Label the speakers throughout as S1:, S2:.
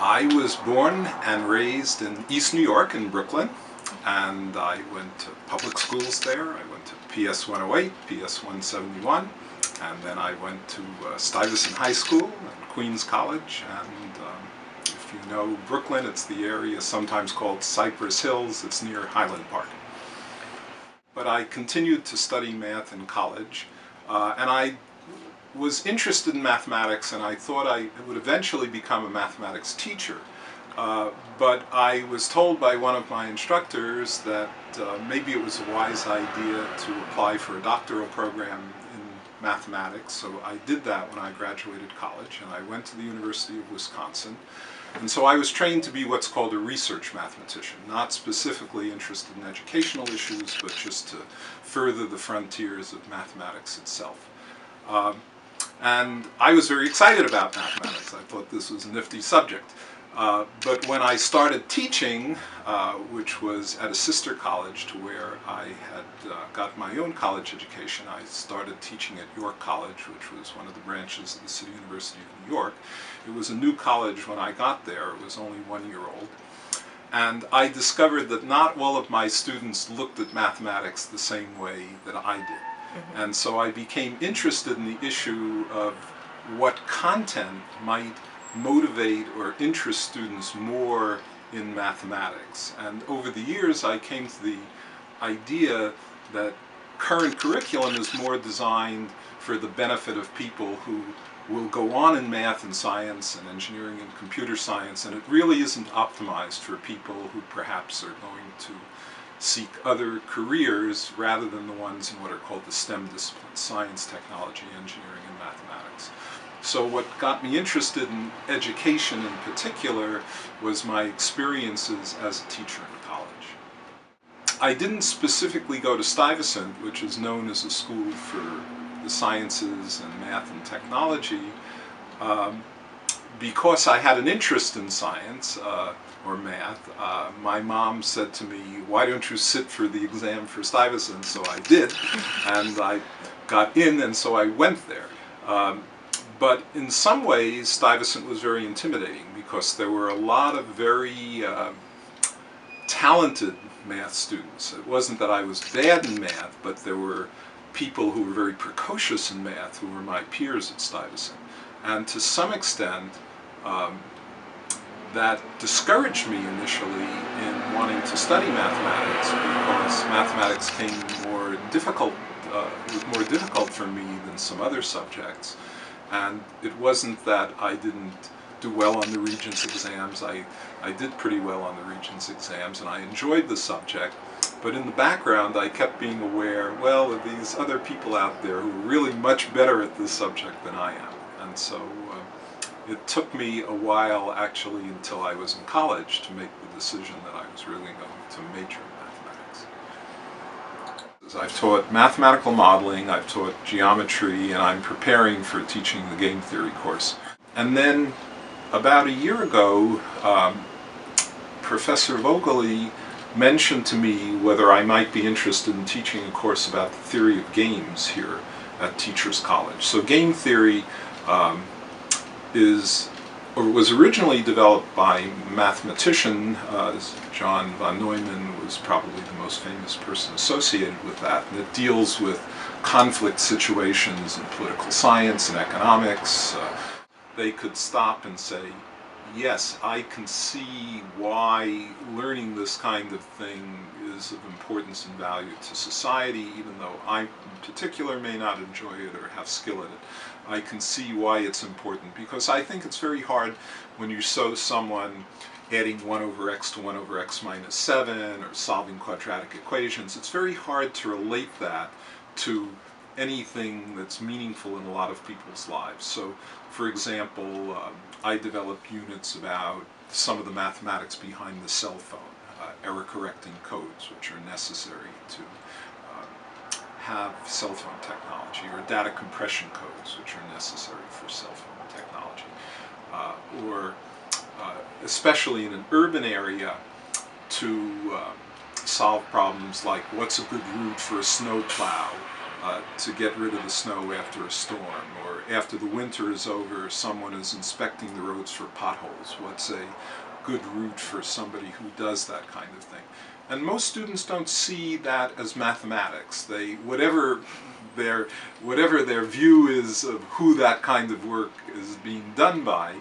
S1: I was born and raised in East New York in Brooklyn, and I went to public schools there. I went to PS 108, PS 171, and then I went to Stuyvesant High School and Queens College. And if you know Brooklyn, it's the area sometimes called Cypress Hills. It's near Highland Park. But I continued to study math in college, and I was interested in mathematics, and I thought I would eventually become a mathematics teacher. But I was told by one of my instructors that maybe it was a wise idea to apply for a doctoral program in mathematics. So I did that when I graduated college, and I went to the University of Wisconsin. And so I was trained to be what's called a research mathematician, not specifically interested in educational issues, but just to further the frontiers of mathematics itself. And I was very excited about mathematics. I thought this was a nifty subject. But when I started teaching, which was at a sister college to where I had got my own college education, I started teaching at York College, which was one of the branches of the City University of New York. It was a new college when I got there. It was only 1 year old. And I discovered that not all of my students looked at mathematics the same way that I did. And so I became interested in the issue of what content might motivate or interest students more in mathematics. And over the years I came to the idea that current curriculum is more designed for the benefit of people who will go on in math and science and engineering and computer science, and it really isn't optimized for people who perhaps are going to seek other careers rather than the ones in what are called the STEM disciplines: science, technology, engineering, and mathematics. So what got me interested in education in particular was my experiences as a teacher in college. I didn't specifically go to Stuyvesant, which is known as a school for the sciences and math and technology, because I had an interest in science or math. My mom said to me, "Why don't you sit for the exam for Stuyvesant?" So I did, and I got in, and so I went there. But in some ways, Stuyvesant was very intimidating because there were a lot of very talented math students. It wasn't that I was bad in math, but there were people who were very precocious in math who were my peers at Stuyvesant. And to some extent, that discouraged me initially in wanting to study mathematics, because mathematics came more difficult, was more difficult for me than some other subjects. And it wasn't that I didn't do well on the Regents exams. I did pretty well on the Regents exams, and I enjoyed the subject. But in the background, I kept being aware, well, of these other people out there who are really much better at this subject than I am. And so it took me a while, actually, until I was in college to make the decision that I was really going to major in mathematics. I've taught mathematical modeling, I've taught geometry, and I'm preparing for teaching the game theory course. And then about a year ago, Professor Vogeli mentioned to me whether I might be interested in teaching a course about the theory of games here at Teachers College. So game theory was originally developed by a mathematician. John von Neumann was probably the most famous person associated with that, and it deals with conflict situations in political science and economics. They could stop and say, yes, I can see why learning this kind of thing is of importance and value to society, even though I in particular may not enjoy it or have skill in it. I can see why it's important, because I think it's very hard when you show someone adding 1 over x to 1 over x minus 7 or solving quadratic equations. It's very hard to relate that to anything that's meaningful in a lot of people's lives. So, for example, I developed units about some of the mathematics behind the cell phone, error-correcting codes, which are necessary to have cell phone technology, or data compression codes, which are necessary for cell phone technology, or especially in an urban area, to solve problems like what's a good route for a snow plow, to get rid of the snow after a storm, or after the winter is over, someone is inspecting the roads for potholes. What's a good route for somebody who does that kind of thing? And most students don't see that as mathematics. They, whatever their view is of who that kind of work is being done by,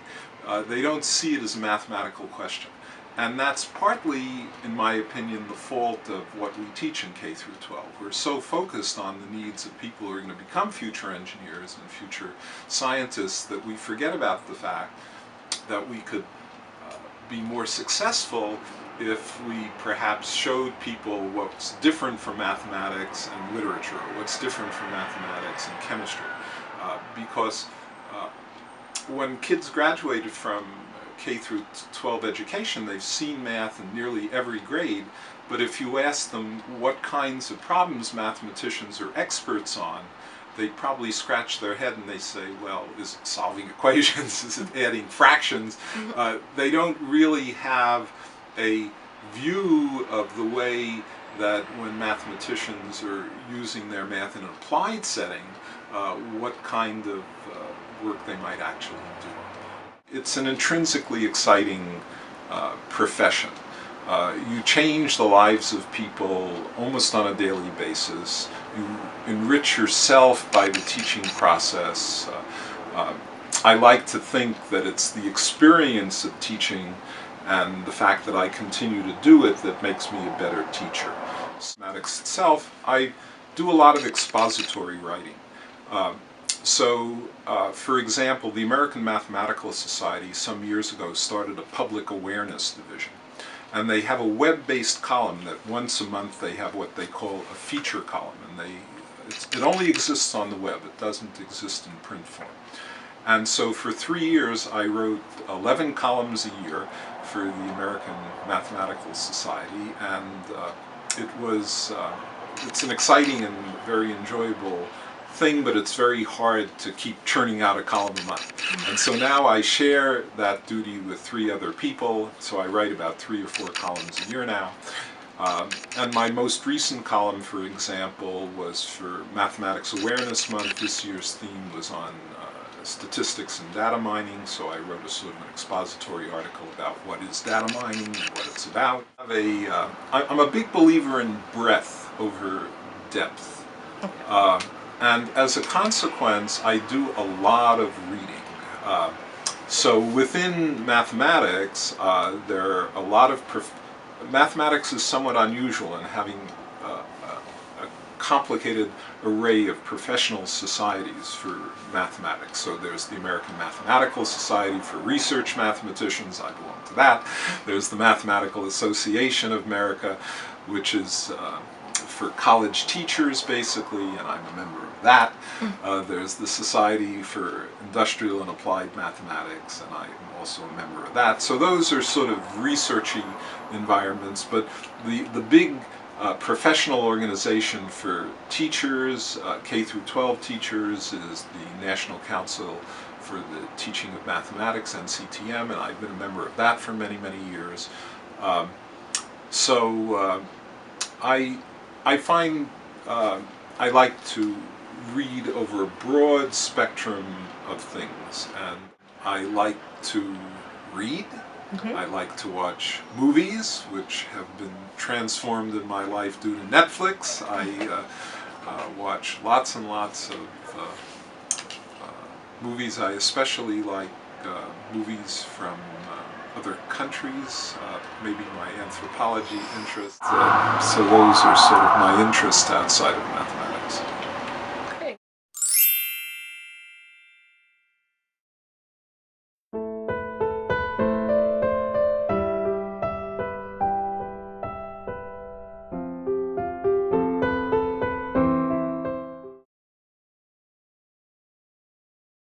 S1: they don't see it as a mathematical question. And that's partly, in my opinion, the fault of what we teach in K through 12. We're so focused on the needs of people who are going to become future engineers and future scientists that we forget about the fact that we could be more successful if we perhaps showed people what's different from mathematics and literature, what's different from mathematics and chemistry. Because when kids graduated from K through 12 education, they've seen math in nearly every grade, but if you ask them what kinds of problems mathematicians are experts on, they probably scratch their head and they say, well, is it solving equations, is it adding fractions? They don't really have a view of the way that when mathematicians are using their math in an applied setting, what kind of work they might actually do. It's an intrinsically exciting profession. You change the lives of people almost on a daily basis. You enrich yourself by the teaching process. I like to think that it's the experience of teaching and the fact that I continue to do it that makes me a better teacher. Mathematics itself, I do a lot of expository writing. For example, the American Mathematical Society some years ago started a public awareness division. And they have a web-based column that once a month they have what they call a feature column. And it only exists on the web, it doesn't exist in print form. And so for 3 years I wrote 11 columns a year for the American Mathematical Society, and it's an exciting and very enjoyable thing, but it's very hard to keep churning out a column a month. And so now I share that duty with 3 other people, so I write about 3 or 4 columns a year now. And my most recent column, for example, was for Mathematics Awareness Month. This year's theme was on statistics and data mining, so I wrote a sort of an expository article about what is data mining and what it's about. I'm a big believer in breadth over depth. And as a consequence, I do a lot of reading. So within mathematics, there are a lot of... Mathematics is somewhat unusual in having a complicated array of professional societies for mathematics. So there's the American Mathematical Society for research mathematicians, I belong to that. There's the Mathematical Association of America, which is for college teachers basically, and I'm a member of that. There's the Society for Industrial and Applied Mathematics, and I'm also a member of that. So those are sort of researchy environments, but the big professional organization for teachers, K through 12 teachers, is the National Council for the Teaching of Mathematics, NCTM, and I've been a member of that for many, many years. I find I like to read over a broad spectrum of things, and I like to read. I like to watch movies, which have been transformed in my life due to Netflix. I watch lots and lots of movies. I especially like movies from other countries, maybe my anthropology interests. So those are sort of my interests outside of mathematics.